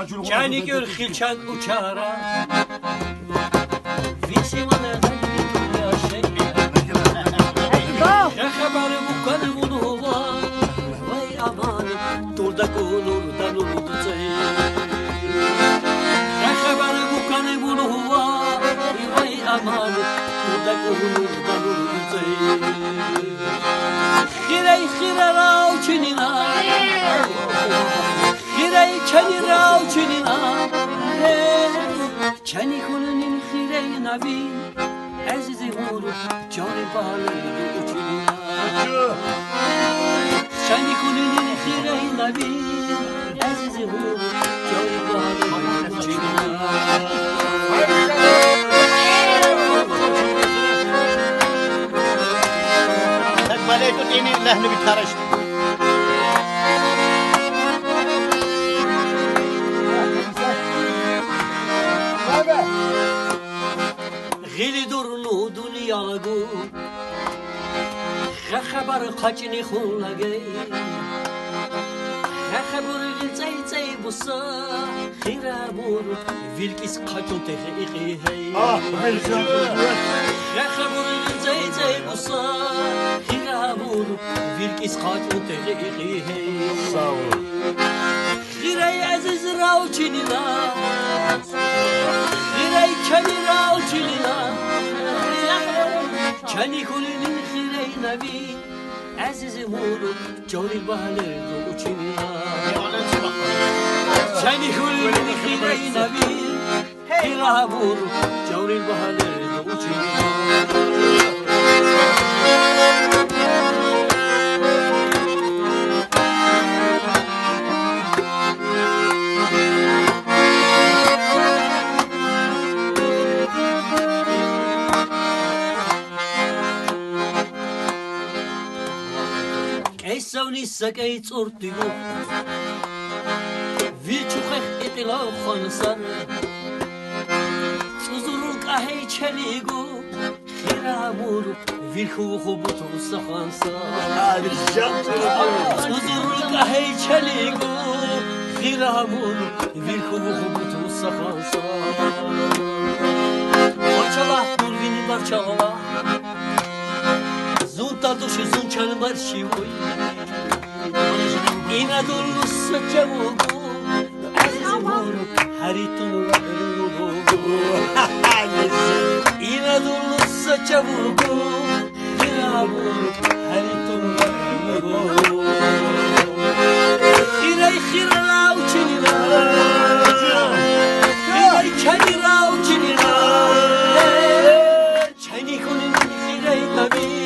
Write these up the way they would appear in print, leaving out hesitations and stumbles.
Cani gör xilçan uçara Visimanı ya şey Ne haberi bu kanı bunu var Vay aman Durda kulurdan urdu Ne haberi bu kanı bunu var Vay aman Durda kulurdan urdu Xirey xire rav çinina Xirey çeni rav çinina Çeni kulunun xirey nabi Azizi vur Cari bağlı uçinina Çeni kulunun xirey nabi Azizi vur Cari bağlı uçinina Tekmeleyi tut yeni lehni bir karıştı. Gili durnu dünyagu Xabar kaçını xullage Xabar gilcay cay busa Xirabur Vilkis kaçun tehi hey Xabar gilcay cay busa Xirabur Vilkis kaçun tehi hey Sağ ol. Xirey aziz rav çinina Xirey çeni rav çinina Çeni kulinin xirey nabi Aziz muru Cani bahler do çinina Çeni kulinin xirey nabi Xirabur Cani bahler do çinina Eysavni sakay tsortigo Vilchukh etila khansar Tsuzuruk ahay chaligo Khiramur Vilkhu khubutu sakhansar Tsuzuruk ahay chaligo Khiramur Vilkhu khubutu sakhansar Barçala durvini barçala Tatuşu zunçanı marşı boy İnadolu saçavugu Azimur haritunu İnadolu saçavugu Hiramur haritunu Hiray hirala uçinina Hiray çanira uçinina Çani kunin hiray tabi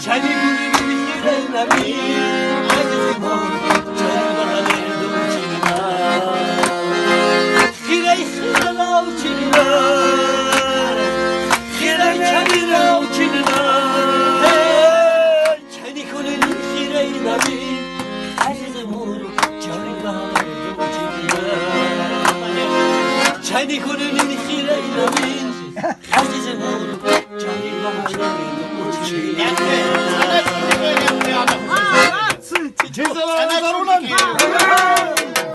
Çani kulinin xirey nabi Aziz mor Cari bahler do uçinina Xirey xirala uçinina Xirey çanira uçinina Çani kulinin xirey nabi Aziz mor Cari bahler do uçinina Çani kulinin xirey nabi